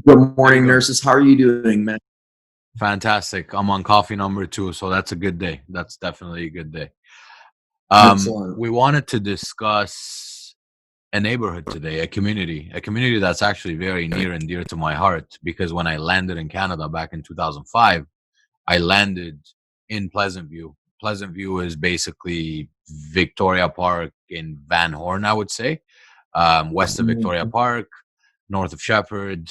Good There you morning, go. nurses. How are you doing, man? Fantastic. I'm on coffee number two, so that's a good day. That's definitely a good day. Excellent. We wanted to discuss a neighborhood today, a community that's actually very near and dear to my heart because when I landed in Canada back in 2005, I landed in Pleasant View. Pleasant View is basically Victoria Park in Van Horn, I would say, west of Victoria Mhm. Park, north of Sheppard.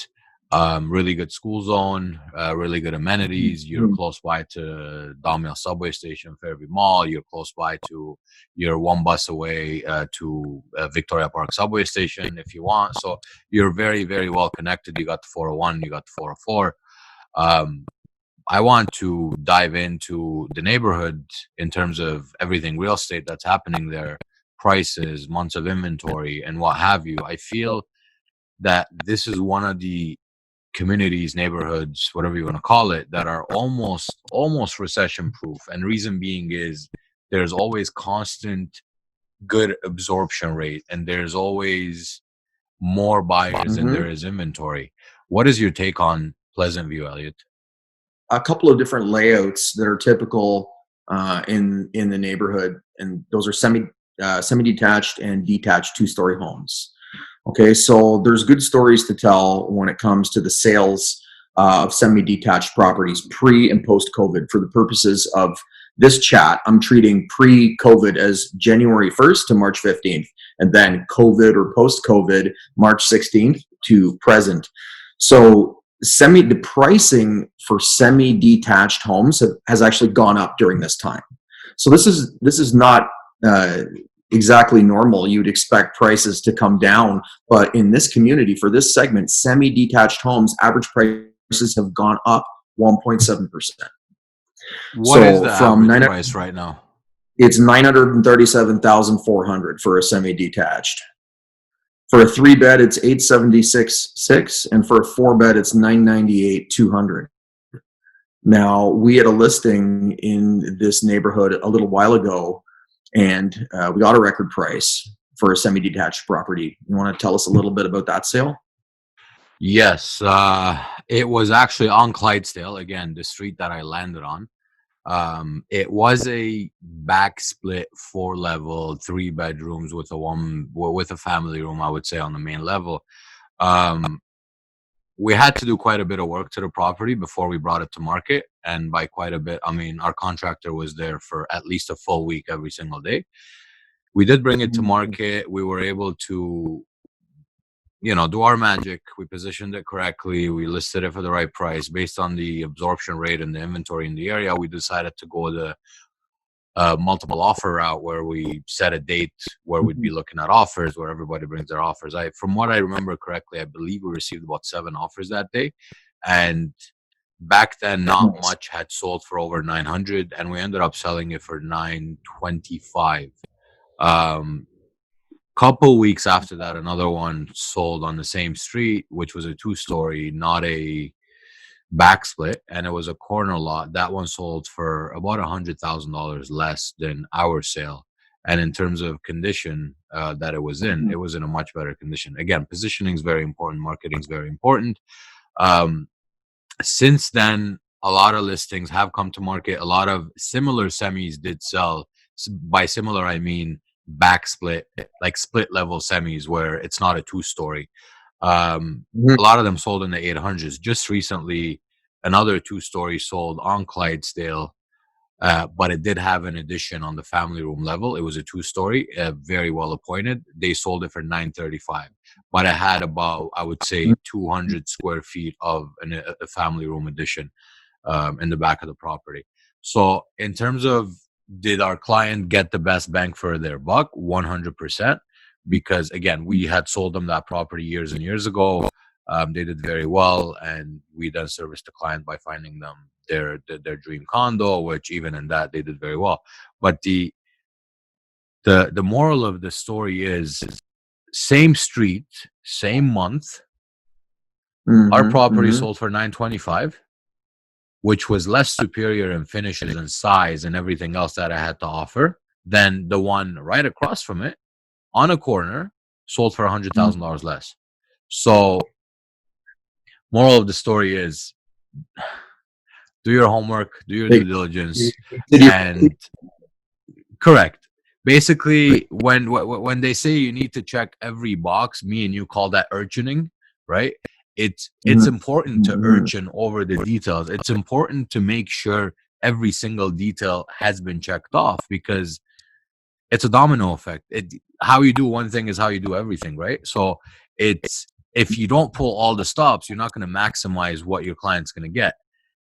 Really good school zone, really good amenities. You're Mhm. close by to Donmel subway station, Fairview Mall. You're close by to, you're one bus away to Victoria Park subway station if you want. So you're very, very well connected. You got the 401, you got the 404. Um, I want to dive into the neighborhood in terms of everything real estate that's happening there, prices, months of inventory, and what have you. I feel that this is one of the communities, neighborhoods, whatever you want to call it, that are almost recession proof. And reason being is there's always constant good absorption rate, and there's always more buyers than there Mhm. is inventory. What is your take on Pleasant View, Elliot? A couple of different layouts that are typical in the neighborhood, and those are semi-detached and detached two-story homes. Okay, so there's good stories to tell when it comes to the sales of semi-detached properties pre and post COVID. For the purposes of this chat, I'm treating pre-COVID as January 1st to March 15th, and then COVID or post-COVID March 16th to present. So the pricing for semi-detached homes has actually gone up during this time. So this is not uh, exactly normal. You'd expect prices to come down, but in this community, for this segment, semi-detached homes, average prices have gone up 1.7%. What is So the from average nine, price right now? it's 937,400 for a semi-detached. For a three bed, it's 876,600, and for a four bed, it's 998,200. Now, we had a listing in this neighborhood a little while ago, and we got a record price for a semi-detached property. You want to tell us a little bit about that sale? Yes, it was actually on Clydesdale, again, the street that I landed on. It was a back split, four level, three bedrooms with with a family room, I would say, on the main level. Um, we had to do quite a bit of work to the property before we brought it to market, and by quite a bit, I mean our contractor was there for at least a full week every single day. We did bring it to market. We were able to, do our magic. We positioned it correctly. We listed it for the right price based on the absorption rate and the inventory in the area. We decided to go the multiple offer route where we set a date where we'd be looking at offers, where everybody brings their offers. From what I remember correctly, I believe we received about seven offers that day, and back then not Nice. much had sold for over 900, and we ended up selling it for 925. Um, Couple weeks after that, another one sold on the same street, which was a two-story, not a back split, and it was a corner lot. That one sold for about $100,000 less than our sale. And in terms of condition that it was in a much better condition. Again, positioning is very important, marketing is very important. Um, since then, a lot of listings have come to market. A lot of similar semis did sell. By similar, I mean back split, like split level semis where it's not a two-story. A lot of them sold in the 800s. Just recently, another two-story sold on Clydesdale, but it did have an addition on the family room level. It was a two-story, very well appointed. They sold it for 935, but it had about, I would say, 200 square feet of a family room addition in the back of the property. So, in terms of did our client get the best bang for their buck? 100%. Because again, we had sold them that property years and years ago. They did very well, and we then serviced the client by finding them their dream condo, which even in that they did very well. But the moral of the story is same street, same month, our Mm-hmm. property Mm-hmm. sold for 925, which was less superior in finishes and size and everything else that I had to offer than the one right across from it on a corner sold for $100,000 less. So Moral of the story is do your homework, do your due They, diligence, they, and correct. Basically, when they say you need to check every box, me and you call that urchining, right? It's Mhm, important to mhm. urchin over the details. It's important to make sure every single detail has been checked off because it's a domino effect. How you do one thing is how you do everything, right? So it's if you don't pull all the stops, you're not going to maximize what your client's going to get.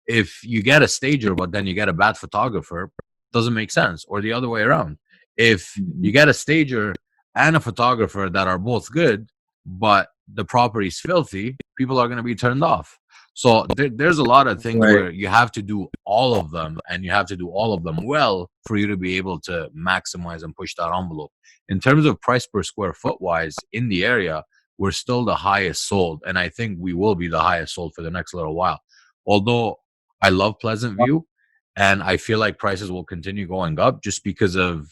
If you get a stager, but then you get a bad photographer, doesn't make sense. Or the other way around. If you get a stager and a photographer that are both good, but the property's filthy, people are going to be turned off. So there's a lot of things Right. where you have to do all of them and you have to do all of them well for you to be able to maximize and push that envelope. In terms of price per square foot wise in the area, we're still the highest sold. And I think we will be the highest sold for the next little while. Although I love Pleasant View and I feel like prices will continue going up just because of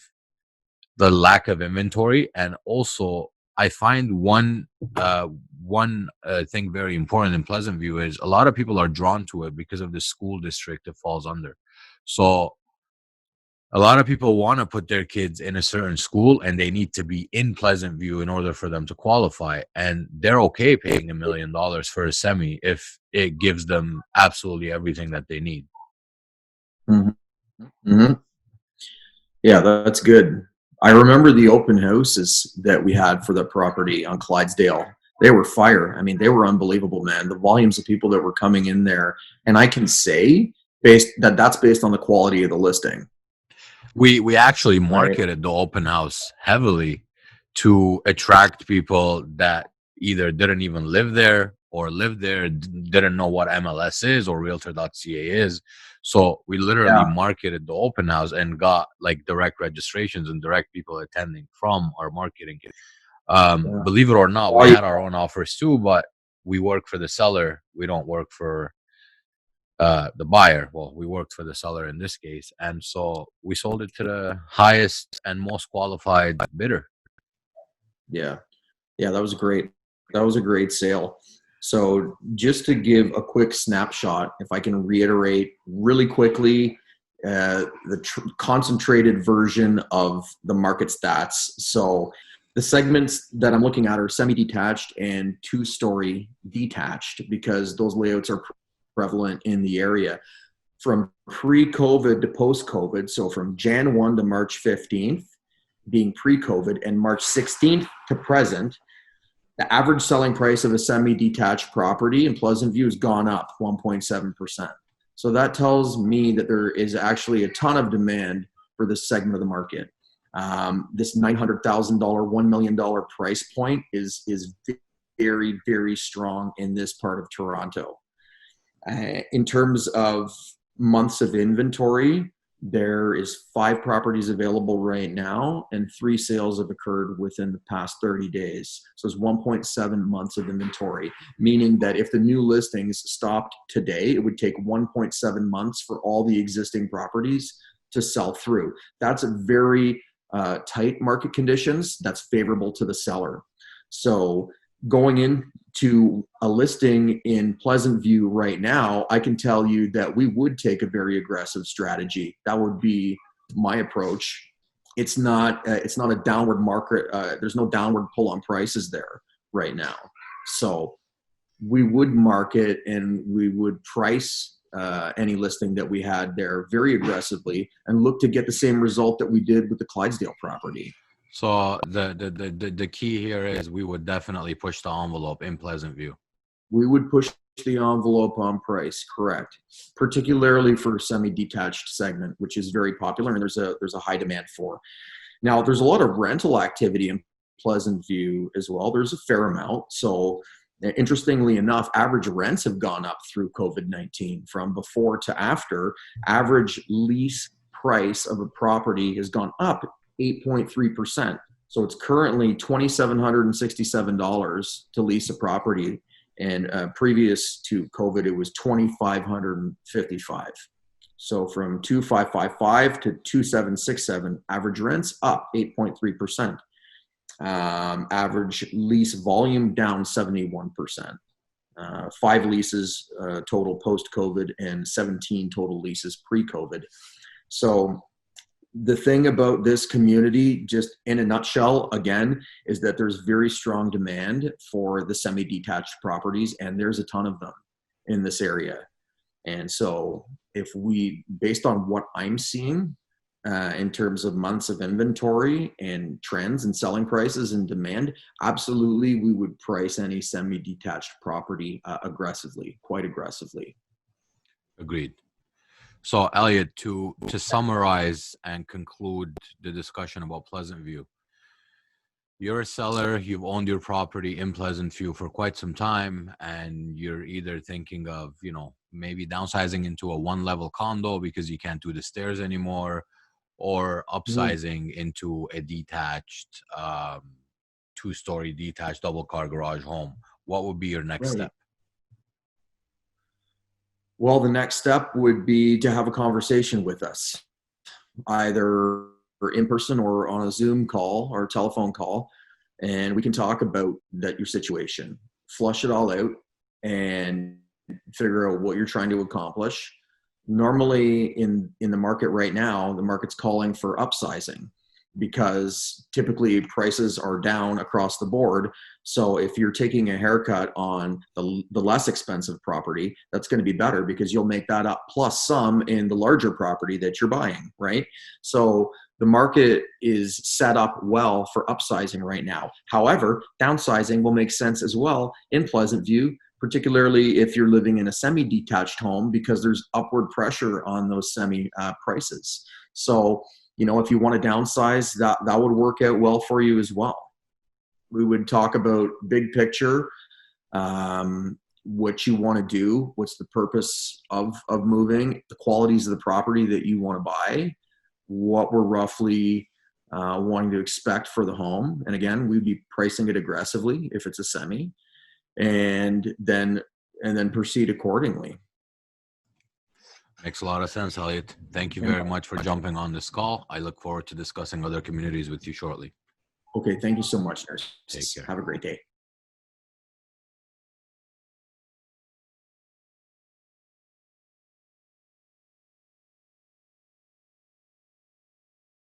the lack of inventory. And also I find one thing very important in Pleasant View is a lot of people are drawn to it because of the school district it falls under. So a lot of people want to put their kids in a certain school and they need to be in Pleasant View in order for them to qualify. And they're okay paying $1 million for a semi if it gives them absolutely everything that they need. Mhm, mhm. Yeah, that's good. I remember the open houses that we had for the property on Clydesdale. They were fire. I mean, they were unbelievable, man. The volumes of people that were coming in there, and I can say that's based on the quality of the listing, We actually right? marketed the open house heavily to attract people that either didn't even live there or lived there, didn't know what MLS is or realtor.ca is. So we literally Yeah, marketed the open house and got like direct registrations and direct people attending from our marketing. yeah. Believe it or not, we Oh, had our own offers too, but we work for the seller. We don't work for the buyer. Well, we worked for the seller in this case, and so we sold it to the highest and most qualified bidder. yeah. Yeah, that was great. That was a great sale. So, just to give a quick snapshot, if I can reiterate really quickly, the concentrated version of the market stats. So, the segments that I'm looking at are semi-detached and two-story detached because those layouts are prevalent in the area. From pre-COVID to post-COVID, so from Jan 1 to March 15th, being pre-COVID, and March 16th to present, the average selling price of a semi-detached property in Pleasant View has gone up 1.7%. So that tells me that there is actually a ton of demand for this segment of the market. This $900,000, $1 million price point is very, very strong in this part of Toronto. In terms of months of inventory, there is 5 properties available right now, and 3 sales have occurred within the past 30 days. So it's 1.7 months of inventory, meaning that if the new listings stopped today, it would take 1.7 months for all the existing properties to sell through. That's a very tight market conditions. That's favorable to the seller. So going into a listing in Pleasant View right now, I can tell you that we would take a very aggressive strategy. That would be my approach. It's not a downward market. There's no downward pull on prices there right now. So we would market and we would price any listing that we had there very aggressively and look to get the same result that we did with the Clydesdale property. So the key here is we would definitely push the envelope in Pleasant View. We would push the envelope on price, correct? Particularly for semi-detached segment, which is very popular and there's a high demand for. Now, there's a lot of rental activity in Pleasant View as well. There's a fair amount. So, interestingly enough, average rents have gone up through COVID-19 from before to after. Average lease price of a property has gone up 8.3%. So it's currently $2,767 to lease a property, and previous to COVID, it was $2,555. So from 2,555 to 2,767, average rents up 8.3%. Average lease volume down 71%. 5 leases total post-COVID and 17 total leases pre-COVID. So the thing about this community, just in a nutshell, again, is that there's very strong demand for the semi-detached properties, and there's a ton of them in this area. And so if we, based on what I'm seeing in terms of months of inventory and trends and selling prices and demand, absolutely we would price any semi-detached property aggressively, quite aggressively. Agreed. So, Elliot, to summarize and conclude the discussion about Pleasant View, you're a seller, you've owned your property in Pleasant View for quite some time, and you're either thinking of, you know, maybe downsizing into a one-level condo because you can't do the stairs anymore, or upsizing into a detached, two-story detached double-car garage home. What would be your next step? Well, the next step would be to have a conversation with us, either in person or on a Zoom call or a telephone call, and we can talk about your situation, flush it all out, and figure out what you're trying to accomplish. Normally in the market right now, the market's calling for upsizing because typically prices are down across the board. So if you're taking a haircut on the less expensive property, that's going to be better because you'll make that up plus some in the larger property that you're buying, right? So the market is set up well for upsizing right now. However, downsizing will make sense as well in Pleasant View, particularly if you're living in a semi-detached home, because there's upward pressure on those semi prices. So, you know, if you want to downsize, that would work out well for you as well. We would talk about big picture, what you want to do, what's the purpose of moving, the qualities of the property that you want to buy, what we're roughly wanting to expect for the home. And again, we'd be pricing it aggressively if it's a semi, and then proceed accordingly. Makes a lot of sense, Elliot. Thank you very much for jumping on this call. I look forward to discussing other communities with you shortly. Okay, thank you so much, Nerses. Take care. Have a great day.